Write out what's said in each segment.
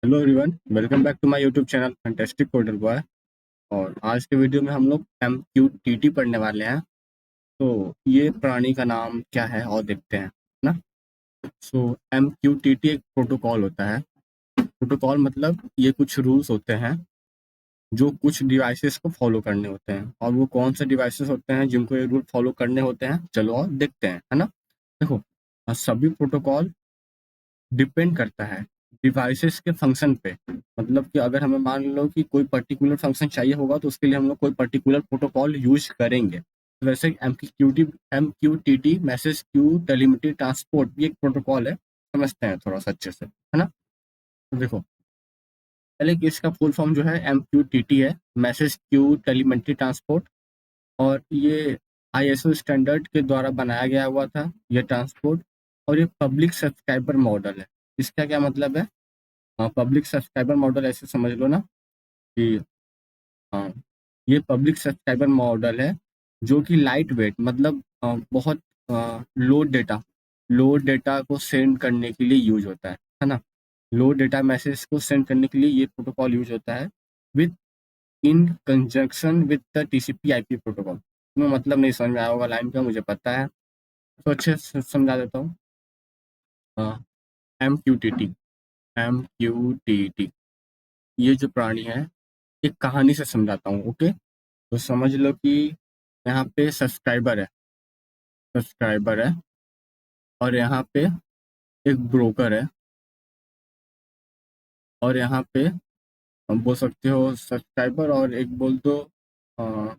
Hello everyone, welcome back to my YouTube channel fantastic coder boy. और आज के video में हम लोग MQTT पढ़ने वाले हैं। तो ये प्राणी का नाम क्या है और देखते हैं ना। सो MQTT एक प्रोटोकॉल होता है। प्रोटोकॉल मतलब ये कुछ रूल्स होते हैं जो कुछ डिवाइसेस को फॉलो करने होते हैं। और वो कौन से डिवाइसेस होते हैं जिनको ये रूल फॉलो करने होते हैं, चलो और देखते हैं, है ना। देखो, सभी प्रोटोकॉल डिपेंड करता है डिवाइसेस के फंक्शन पे। मतलब कि अगर हमें मान लो कि कोई पर्टिकुलर फंक्शन चाहिए होगा तो उसके लिए हम लोग कोई पर्टिकुलर प्रोटोकॉल यूज करेंगे। तो वैसे MQTT message queue telemetry transport भी एक प्रोटोकॉल है। समझते हैं थोड़ा सा अच्छे से, है ना। तो देखो, पहले कि इसका फुल फॉर्म जो है MQTT है, मैसेज क्यू टेलीमेट्री ट्रांसपोर्ट। और ये ISO स्टैंडर्ड के द्वारा बनाया गया हुआ था ये ट्रांसपोर्ट। और ये पब्लिक सब्सक्राइबर मॉडल है। इसका क्या मतलब है? पब्लिक सब्सक्राइबर मॉडल ऐसे समझ लो ना कि हाँ, ये पब्लिक सब्सक्राइबर मॉडल है जो कि लाइट वेट, मतलब बहुत लो डेटा को सेंड करने के लिए यूज होता है ना। लो डेटा मैसेज को सेंड करने के लिए ये प्रोटोकॉल यूज होता है with in conjunction with the TCP/IP protocol. तुम्हें मतलब नहीं समझ में आया होगा लाइन का, मुझे पता है। तो अच्छे से समझा देता हूँ। MQTT ये जो प्राणी है, एक कहानी से समझाता हूँ, ओके। तो समझ लो कि यहाँ पे सब्सक्राइबर है और यहाँ पे एक ब्रोकर है। और यहाँ पे हम बोल सकते हो सब्सक्राइबर और एक बोल दो। अ,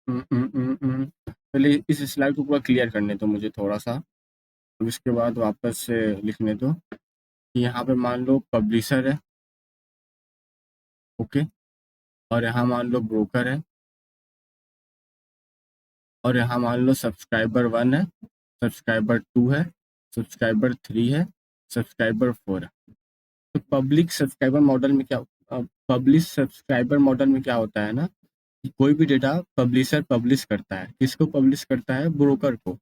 पहले इस स्लाइड को पूरा क्लियर करने दो मुझे थोड़ा सा, और उसके बाद वापस से लिखने दो कि यहाँ पे मान लो पब्लिशर है, ओके। और यहाँ मान लो ब्रोकर है। और यहाँ मान लो सब्सक्राइबर 1 है, सब्सक्राइबर 2 है, सब्सक्राइबर 3 है, सब्सक्राइबर 4 है। तो पब्लिश सब्सक्राइबर मॉडल में क्या होता है ना कि कोई भी डेटा पब्लिशर पब्लिश करता है। किसको पब्लिश करता है? ब्रोकर को।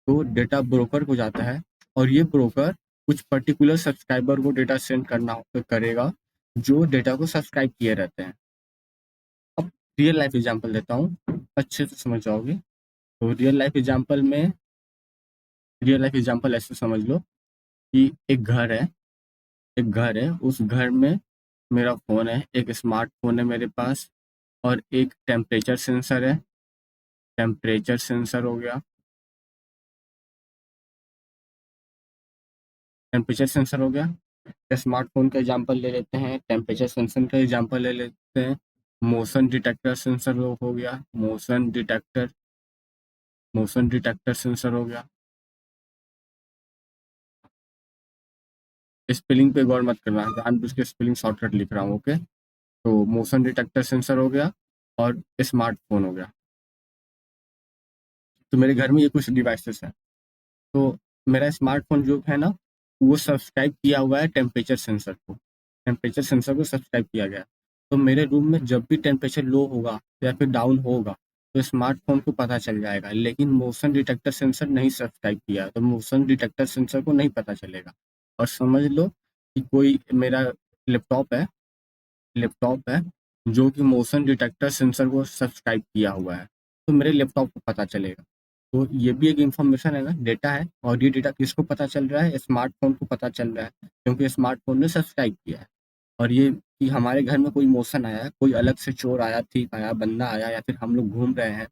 तो डेटा ब्रोकर को जाता है और ये ब्रोकर कुछ पर्टिकुलर सब्सक्राइबर को डेटा सेंड करेगा जो डेटा को सब्सक्राइब किए रहते हैं। अब रियल लाइफ एग्जांपल देता हूँ, अच्छे से समझ जाओगे। तो रियल लाइफ एग्जांपल ऐसे समझ लो कि एक घर है, उस घर में मेरा फ़ोन है, एक स्मार्टफ़ोन है मेरे पास। और एक टेम्परेचर सेंसर हो गया। टेम्परेचर सेंसर हो गया। स्मार्टफ़ोन का एग्जांपल ले लेते हैं, टेम्परेचर सेंसर का एग्जांपल ले लेते हैं। मोशन डिटेक्टर सेंसर हो गया, मोशन डिटेक्टर सेंसर हो गया। स्पेलिंग पे गौर मत करना, जानबूझ के स्पेलिंग शॉर्टकट लिख रहा हूँ, ओके। तो मोशन डिटेक्टर सेंसर हो गया और स्मार्टफ़ोन हो गया। तो मेरे घर में ये कुछ डिवाइसेस हैं। तो मेरा स्मार्टफ़ोन जो है ना, वो सब्सक्राइब किया हुआ है टेम्परेचर सेंसर को सब्सक्राइब किया गया है। तो मेरे रूम में जब भी टेम्परेचर लो होगा या फिर डाउन होगा तो स्मार्टफ़ोन को पता चल जाएगा, लेकिन मोशन डिटेक्टर सेंसर नहीं सब्सक्राइब किया है, तो मोशन डिटेक्टर सेंसर को नहीं पता चलेगा। और समझ लो कि कोई मेरा लैपटॉप है लैपटॉप है जो कि मोशन डिटेक्टर सेंसर को सब्सक्राइब किया हुआ है, तो मेरे लैपटॉप को पता चलेगा। तो ये भी एक इंफॉर्मेशन है ना, डेटा है। और ये डेटा किसको पता चल रहा है? स्मार्टफोन को पता चल रहा है, क्योंकि स्मार्टफोन ने सब्सक्राइब किया है। और ये कि हमारे घर में कोई मोशन आया है, कोई अलग से चोर आया, थिef आया, बंदा आया, या फिर हम लोग घूम रहे हैं,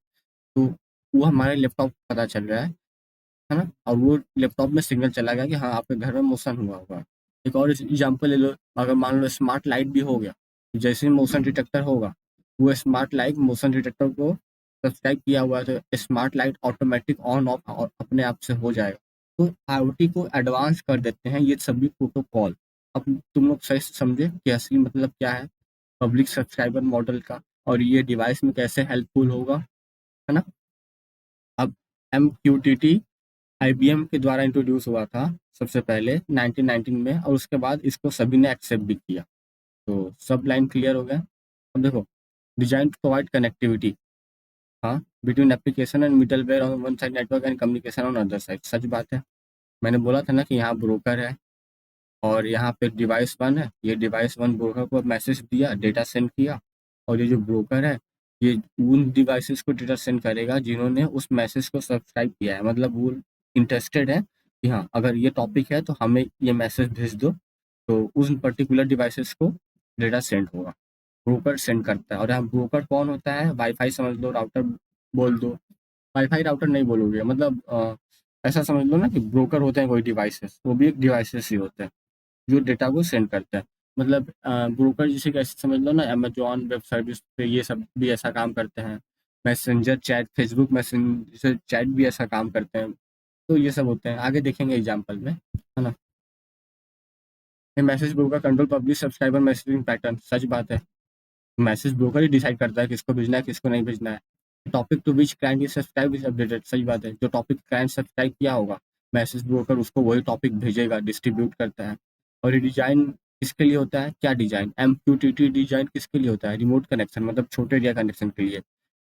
तो वो हमारे लैपटॉप को पता चल रहा है ना। और वो लैपटॉप में सिग्नल चला गया कि हाँ, आपके घर में मोशन हुआ होगा। एक और एग्जांपल ले लो, अगर मान लो स्मार्ट लाइट भी हो गया, जैसे ही मोशन डिटेक्टर होगा, वो स्मार्ट लाइट मोशन डिटेक्टर को सब्सक्राइब किया हुआ है, तो smart light automatic on off और अपने आप से हो जाएगा। तो IoT को एडवांस कर देते हैं ये सभी प्रोटोकॉल। अब तुम लोग सही से समझे कि असली मतलब क्या है पब्लिक सब्सक्राइबर मॉडल का, और ये डिवाइस में कैसे हेल्पफुल होगा, है ना। अब MQTT IBM के द्वारा इंट्रोड्यूस हुआ था सबसे पहले 1919 में, और उसके बाद इसको सभी ने एक्सेप्ट भी किया। तो सब लाइन क्लियर हो गया। अब देखो, डिजाइन टू प्रोवाइड कनेक्टिविटी, हाँ, between application and middleware on one side, network and communication on other side. सच बात है। मैंने बोला था ना कि यहाँ ब्रोकर है, और यहाँ पे डिवाइस 1 है, ये डिवाइस 1 ब्रोकर को मैसेज दिया, डेटा सेंड किया, और ये जो ब्रोकर है ये उन डिवाइसेस को डेटा सेंड करेगा जिन्होंने उस मैसेज को सब्सक्राइब किया है, मतलब वो इंटरेस्टेड है कि हाँ अगर ये टॉपिक है तो हमें ये मैसेज भेज दो, तो उस पर्टिकुलर डिवाइसेस को डेटा सेंड होगा, ब्रोकर सेंड करता है। और यहाँ ब्रोकर कौन होता है, वाईफाई समझ लो, राउटर बोल दो, वाईफाई राउटर नहीं बोलोगे, मतलब ऐसा समझ लो ना कि ब्रोकर होते हैं कोई डिवाइसेस, वो भी एक डिवाइसेस ही होते हैं जो डेटा को सेंड करता है। मतलब ब्रोकर जिसे कैसे समझ लो ना, अमेजॉन वेब सर्विस पे ये सब भी ऐसा काम करते हैं, messenger chat, Facebook messenger chat भी ऐसा काम करते हैं, तो ये सब होते हैं, आगे देखेंगे एग्जाम्पल में, है ना। ये message broker control publish subscriber messaging pattern, सच बात है, मैसेज ब्रोकर ही डिसाइड करता है किसको भेजना है किसको नहीं भेजना है। Topic to which client is subscribe is updated, सही बात है, जो टॉपिक क्लाइंट सब्सक्राइब किया होगा मैसेज ब्रोकर उसको वही टॉपिक भेजेगा, डिस्ट्रीब्यूट करता है। और ये डिजाइन किसके लिए होता है, क्या डिजाइन, MQTT डिजाइन किसके लिए होता है, रिमोट कनेक्शन, मतलब छोटे एरिया कनेक्शन के लिए,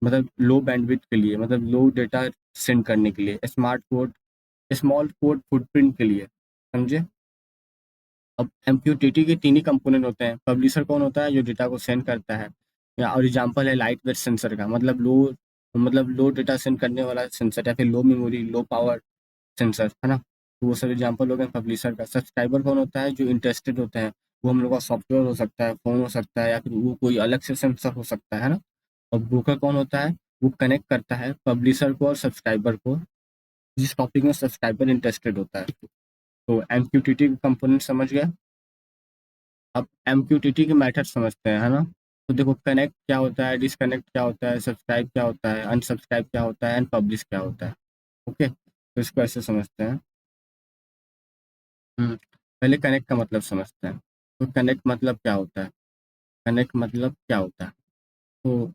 मतलब लो बैंडविड्थ के लिए, मतलब लो डेटा सेंड करने के लिए, smart code, small code footprint के लिए, समझे। अब MQTT के 3 ही कंपोनेंट होते हैं, पब्लिशर कौन होता है, जो डेटा को सेंड करता है, या और एग्जांपल है लाइट वेट सेंसर का, मतलब लो डेटा सेंड करने वाला सेंसर, या फिर लो मेमोरी लो पावर सेंसर, है ना। तो वो सब एग्जांपल हो गए पब्लिशर का। सब्सक्राइबर कौन होता है, जो इंटरेस्टेड होते हैं, वो हम लोग का सॉफ्टवेयर हो सकता है, फ़ोन हो सकता है, या फिर वो कोई अलग से सेंसर हो सकता है ना। और ब्रोकर कौन होता है, वो कनेक्ट करता है पब्लिशर को और सब्सक्राइबर को, जिस टॉपिक में सब्सक्राइबर इंटरेस्टेड होता है। तो MQTT कंपोनेंट समझ गए। अब MQTT के मेथड समझते हैं, है ना। तो देखो, कनेक्ट क्या होता है, डिसकनेक्ट क्या होता है, सब्सक्राइब क्या होता है, अनसब्सक्राइब क्या होता है, एंड पब्लिश क्या होता है। ओके, तो इसको ऐसे समझते हैं। पहले कनेक्ट का मतलब समझते हैं। तो कनेक्ट मतलब क्या होता है, कनेक्ट मतलब क्या होता है, तो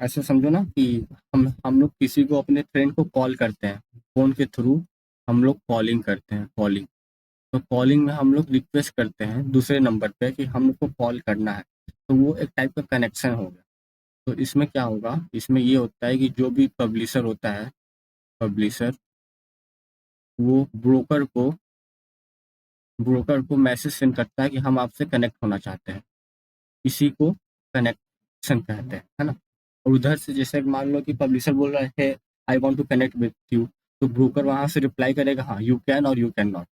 ऐसे समझो ना कि हम लोग किसी को, अपने फ्रेंड को कॉल करते हैं, फ़ोन के थ्रू हम लोग कॉलिंग करते हैं, कॉलिंग। तो कॉलिंग में हम लोग रिक्वेस्ट करते हैं दूसरे नंबर पे कि हम लोग को कॉल करना है, तो वो एक टाइप का कनेक्शन हो गया। तो इसमें क्या होगा, इसमें ये होता है कि जो भी पब्लिशर होता है, पब्लिशर, वो ब्रोकर को मैसेज सेंड करता है कि हम आपसे कनेक्ट होना चाहते हैं, इसी को कनेक्शन कहते हैं, है ना। और उधर से जैसे मान लो कि पब्लिशर बोल रहा है I want to connect with you, तो ब्रोकर वहां से रिप्लाई करेगा हाँ यू कैन और यू कैन नॉट,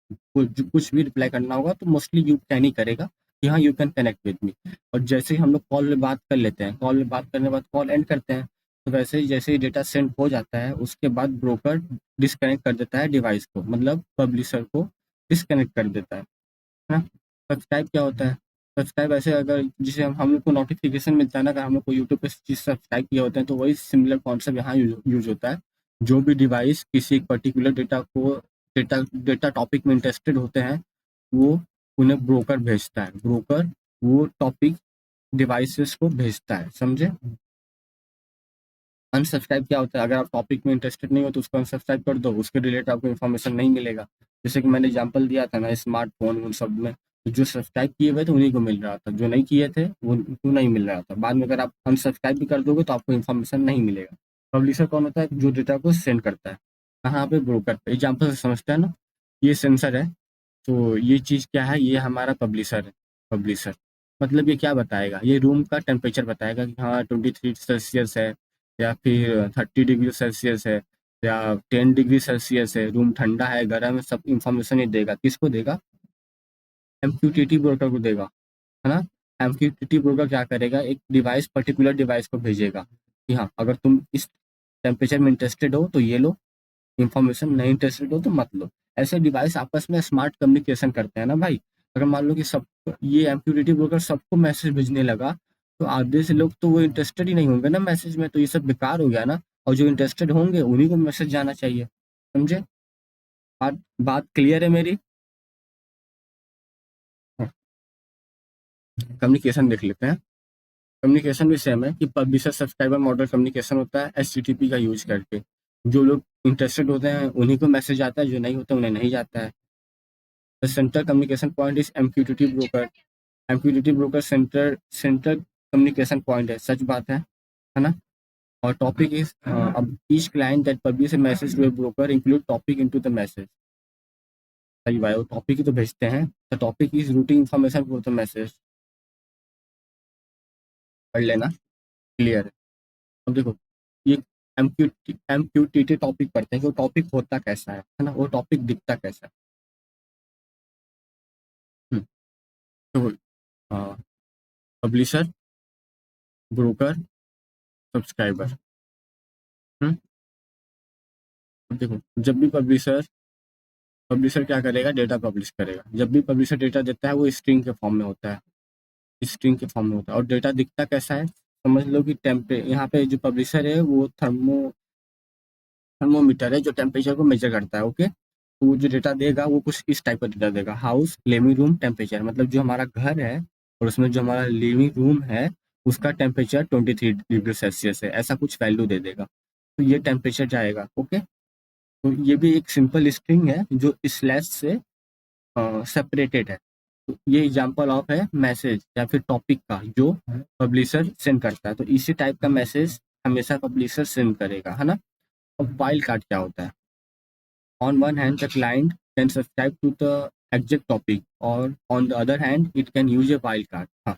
कुछ भी रिप्लाई करना होगा तो मोस्टली यू कैन ही करेगा कि हाँ you can connect with me. और जैसे ही हम लोग कॉल में बात कर लेते हैं, कॉल में बात करने के बाद कॉल एंड करते हैं, तो वैसे ही जैसे ही डेटा सेंड हो जाता है उसके बाद ब्रोकर डिस्कनेक्ट कर देता है डिवाइस को, मतलब पब्लिशर को डिस्कनेक्ट कर देता है ना। सब्सक्राइब क्या होता है, सब्सक्राइब ऐसे अगर जिसे हम लोग को नोटिफिकेशन मिलता है ना, अगर हम लोग को यूट्यूब पे चीज सब्सक्राइब किए होते हैं, तो वही सिमिलर कॉन्सेप्ट यहाँ यूज होता है। जो भी डिवाइस किसी एक पर्टिकुलर डेटा टॉपिक में इंटरेस्टेड होते हैं, वो उन्हें ब्रोकर भेजता है, ब्रोकर वो टॉपिक डिवाइसेस को भेजता है, समझे। अनसब्सक्राइब क्या होता है, अगर आप टॉपिक में इंटरेस्टेड नहीं हो तो उसको अनसब्सक्राइब कर दो, उसके रिलेटेड आपको इन्फॉर्मेशन नहीं मिलेगा। जैसे कि मैंने एग्जांपल दिया था ना, स्मार्टफोन उन सब में, तो जो सब्सक्राइब किए हुए थे उन्हीं को मिल रहा था, जो नहीं किए थे वो उनको नहीं मिल रहा था। बाद में अगर आप अनसब्सक्राइब भी कर दोगे तो आपको इन्फॉर्मेशन नहीं मिलेगा। पब्लिशर कौन होता है, जो डेटा को सेंड करता है, कहाँ पे, ब्रोकर पे। एग्जाम्पल से समझते हैं ना, ये सेंसर है, तो ये चीज़ क्या है, ये हमारा पब्लिशर है। पब्लिशर मतलब ये क्या बताएगा, ये रूम का टेम्परेचर बताएगा कि हाँ 23 सेल्सियस है, या फिर 30 डिग्री सेल्सियस है, या 10 डिग्री सेल्सियस है, रूम ठंडा है गर्म है, सब इंफॉर्मेशन ये देगा। किसको देगा, MQTT ब्रोकर को देगा, है ना। MQTT ब्रोकर क्या करेगा, एक डिवाइस, पर्टिकुलर डिवाइस को भेजेगा कि हाँ अगर तुम इस टेम्परेचर में इंटरेस्टेड हो तो ये लो इन्फॉर्मेशन, नहीं इंटरेस्टेड हो तो मत लो। ऐसे डिवाइस आपस में स्मार्ट कम्युनिकेशन करते हैं ना भाई। अगर मान लो कि सब, ये MQTT ब्रोकर सबको मैसेज भेजने लगा, तो आधे से लोग तो वो इंटरेस्टेड ही नहीं होंगे ना मैसेज में, तो ये सब बेकार हो गया ना। और जो इंटरेस्टेड होंगे उन्हीं को मैसेज जाना चाहिए, समझे। बात बात क्लियर है मेरी। कम्युनिकेशन देख लेते हैं। कम्युनिकेशन भी सेम है कि पब्लिशर सब्सक्राइबर मॉडल कम्युनिकेशन होता है HTTP का यूज करके। जो लोग इंटरेस्टेड होते हैं उन्हीं को मैसेज आता है, जो नहीं होते उन्हें नहीं जाता है। The centre communication point is MQTT broker. MQTT broker centre communication point है, सच बात है ना। और टॉपिक इज अब each client that publish a message to a broker include topic into the message। सही भाई, वो टॉपिक ही तो भेजते हैं। The topic is routing information for the message. पढ़ लेना, क्लियर है। अब देखो, ये एमक्यूटीटी टॉपिक पढ़ते हैं कि वो टॉपिक होता कैसा है ना, वो टॉपिक दिखता कैसा है। हम्म, तो पब्लिशर, ब्रोकर, सब्सक्राइबर। हम्म, अब देखो, जब भी पब्लिशर पब्लिशर क्या करेगा, डेटा पब्लिश करेगा। जब भी पब्लिशर डेटा देता है वो स्ट्रिंग के फॉर्म में होता है, स्ट्रिंग के फॉर्म में होता है। और डेटा दिखता कैसा है, समझ लो कि टेम्परे यहाँ पे जो पब्लिशर है वो थर्मोमीटर है जो टेम्परेचर को मेजर करता है। ओके, तो वो जो डेटा देगा वो कुछ इस टाइप का डेटा देगा, हाउस लिविंग रूम टेम्परेचर, मतलब जो हमारा घर है और उसमें जो हमारा लिविंग रूम है उसका टेम्परेचर 23 डिग्री सेल्सियस है, ऐसा कुछ वैल्यू दे देगा। तो ये टेम्परेचर जाएगा। ओके, तो ये भी एक सिंपल स्ट्रिंग है जो स्लैश से सेपरेटेड है। तो ये एग्जांपल ऑफ है मैसेज या फिर टॉपिक का जो पब्लिशर सेंड करता है। तो इसी टाइप का मैसेज हमेशा पब्लिशर सेंड करेगा, है ना। अब वाइल्ड कार्ड क्या होता है? On one hand, the client can subscribe to the exact topic, or on the other hand, it can use a wildcard। हाँ,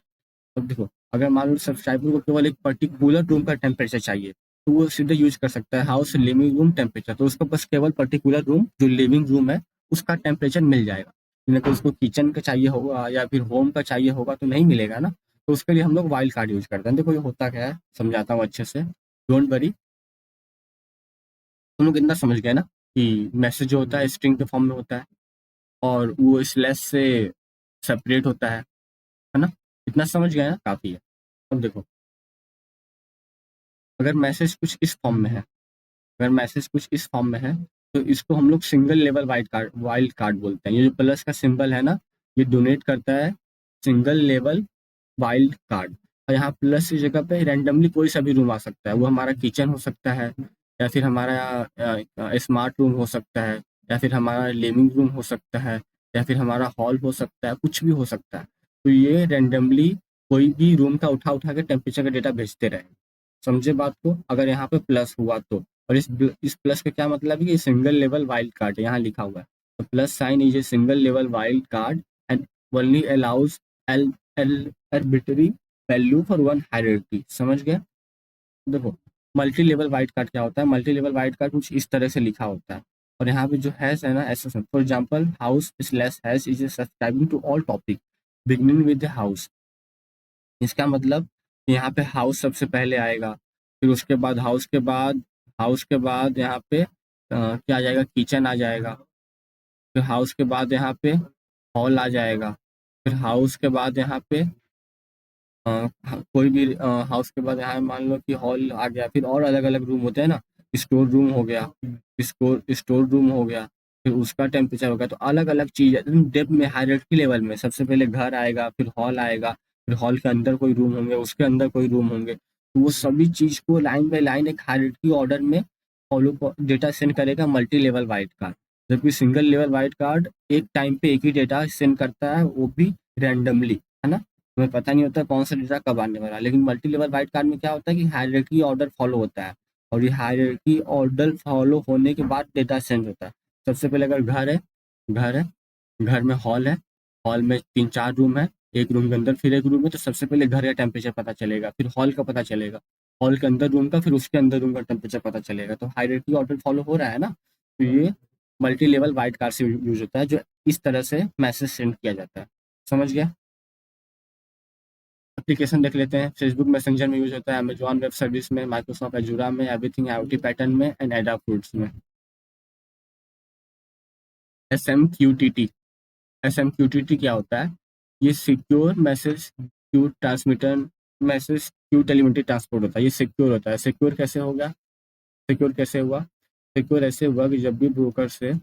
अब देखो, अगर मान लो सब्सक्राइबर को केवल एक पर्टिकुलर रूम का टेम्परेचर चाहिए तो वो सीधे यूज कर सकता है हाउस लिविंग रूम टेम्परेचर। तो उसको बस केवल पर्टिकुलर रूम जो लिविंग रूम है उसका टेम्परेचर मिल जाएगा। लेकिन अगर उसको किचन का चाहिए होगा या फिर होम का चाहिए होगा तो नहीं मिलेगा ना। तो उसके लिए हम लोग वाइल्ड कार्ड यूज करते हैं। देखो ये होता क्या है, समझाता हूँ अच्छे से, डोंट वरी। तुम लोग इतना समझ गए ना कि मैसेज जो होता है स्ट्रिंग के फॉर्म में होता है और वो स्लैश से सेपरेट होता है ना। इतना समझ गए ना, काफी है। अब देखो, अगर मैसेज कुछ इस फॉर्म में है अगर मैसेज कुछ इस फॉर्म में है तो इसको हम लोग सिंगल लेवल वाइल्ड कार्ड बोलते हैं। ये जो प्लस का सिंबल है ना, ये डोनेट करता है सिंगल लेवल वाइल्ड कार्ड। और यहाँ प्लस की जगह पे रैंडमली कोई सा भी रूम आ सकता है। वो हमारा किचन हो सकता है, या फिर हमारा स्मार्ट रूम हो सकता है, या फिर हमारा लिविंग रूम हो सकता है, या फिर हमारा हॉल हो सकता है, कुछ भी हो सकता है। तो ये रैंडमली कोई भी रूम का उठा उठा के टेम्परेचर का डेटा भेजते रहे। समझे बात को? अगर यहाँ पे प्लस हुआ तो। और इस प्लस का क्या मतलब है कि सिंगल लेवल वाइल्ड कार्ड यहाँ लिखा हुआ है। तो plus sign is a single level wild card and only allows L L arbitrary value for one hierarchy. समझ गए? देखो, मल्टी लेवल वाइल्ड कार्ड क्या होता है? मल्टी लेवल वाइल्ड कार्ड कुछ इस तरह से लिखा होता है। और यहाँ पे जो हैश है ना, ऐसा for example house slash hash is subscribing to all topic beginning with the house. इसका मतलब यहाँ पे हाउस सबसे पहले आएगा, फिर उसके बाद हाउस के बाद यहाँ पे क्या आ जाएगा, किचन आ जाएगा। फिर हाउस के बाद यहाँ पे हॉल आ जाएगा। फिर हाउस के बाद यहाँ पे कोई भी हाउस के बाद यहाँ मान लो कि हॉल आ गया। फिर और अलग अलग रूम होते हैं ना, स्टोर रूम हो गया, स्टोर रूम हो गया, फिर उसका टेम्परेचर हो गया। तो अलग अलग चीज है डेप्थ में, हायरार्की लेवल में। सबसे पहले घर आएगा, फिर हॉल आएगा, फिर हॉल के अंदर कोई रूम होंगे, उसके अंदर कोई रूम होंगे। तो वो सभी चीज को लाइन बाय लाइन एक हायरार्की ऑर्डर में फॉलो डेटा सेंड करेगा मल्टी लेवल वाइड कार्ड। जबकि सिंगल लेवल वाइड कार्ड एक टाइम पे एक ही डेटा सेंड करता है, वो भी रैंडमली, है ना। तुम्हें पता नहीं होता कौन सा डेटा कब आने वाला है। लेकिन मल्टी लेवल वाइड कार्ड में क्या होता है कि हायरार्की ऑर्डर फॉलो होता है, और ये हायरार्की ऑर्डर फॉलो होने के बाद डेटा सेंड होता है। सबसे पहले अगर घर है घर में हॉल में 3-4 रूम है, एक रूम के अंदर फिर एक रूम है। तो सबसे पहले घर का टेम्परेचर पता चलेगा, फिर हॉल का पता चलेगा, हॉल के अंदर रूम का, फिर उसके अंदर रूम का टेम्परेचर पता चलेगा। तो हायरार्की ऑर्डर फॉलो हो रहा है ना। तो ये मल्टी लेवल वाइड कार्ड से यूज होता है, जो इस तरह से मैसेज सेंड किया जाता है। समझ गया? एप्लीकेशन देख लेते हैं। फेसबुक मैसेंजर में यूज होता है, अमेजॉन वेब सर्विस में, माइक्रोसॉफ्ट एजूरा में, एवरीथिंग आईओटी पैटर्न में एंड एडाफ्रूट्स में। SMQTT SMQTT क्या होता है? ये secure message queue transmitter message queue telemetry transport होता है। ये सिक्योर होता है। सिक्योर कैसे हो गया? सिक्योर कैसे हुआ? सिक्योर ऐसे हुआ कि जब भी ब्रोकर से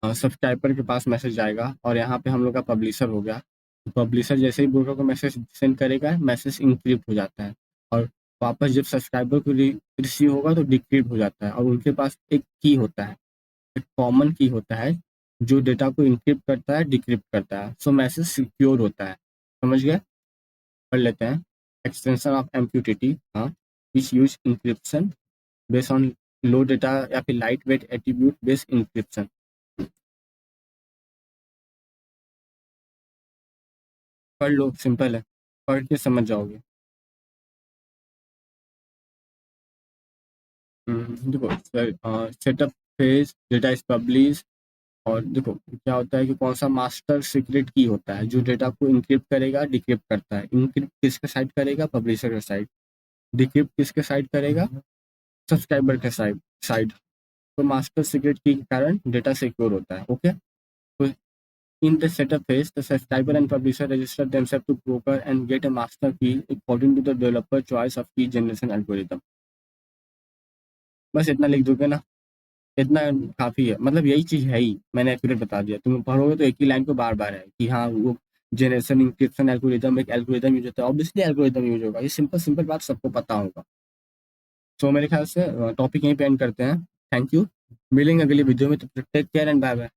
सब्सक्राइबर के पास मैसेज जाएगा और यहाँ पे हम लोग का पब्लिशर हो गया, तो पब्लिशर जैसे ही ब्रोकर को मैसेज सेंड करेगा, मैसेज इंक्रिप्ट हो जाता है। और वापस जब सब्सक्राइबर को रिसीव होगा तो डिक्रिप्ट हो जाता है। और उनके पास एक की होता है, एक कॉमन की होता है जो डेटा को इंक्रिप्ट करता है, डिक्रिप्ट करता है। सो मैसेज सिक्योर होता है। समझ गए? पढ़ लेते हैं। एक्सटेंशन ऑफ MQTT, हाँ, which use encryption based on low data या फिर light weight attribute based encryption. पढ़ लो, सिंपल है, पढ़ के समझ जाओगे। देखो, setup phase, data is publish, और देखो क्या होता है कि कौन सा मास्टर सीक्रेट की होता है जो डेटा को इंक्रिप्ट करेगा, डिक्रिप्ट करता है। इंक्रिप्ट किसके साइड करेगा? पब्लिशर के साइड। डिक्रिप्ट किसके साइड करेगा? सब्सक्राइबर के साइड साइड। तो मास्टर सीक्रेट की के कारण डेटा सिक्योर होता है। ओके, तो in the setup phase, the subscriber and publisher register themselves to broker and get a master key according to the developer choice of key generation algorithm। बस इतना लिख दोगे ना, इतना काफ़ी है। मतलब यही चीज़ है ही, मैंने एक्यूरेट बता दिया। तुम पढ़ोगे तो एक ही लाइन को बार-बार है कि हाँ, वो जनरेशन इंक्रिप्शन एल्गोरिदम, एक एल्गोरिदम यूज़ होता है। ऑब्वियसली एल्गोरिदम यूज़ होगा। ये सिंपल सिंपल बात सबको पता होगा। सो मेरे ख्याल से टॉपिक यहीं पे एंड करते हैं। Thank you. मिलेंगे अगली वीडियो में, तो take care and bye bye.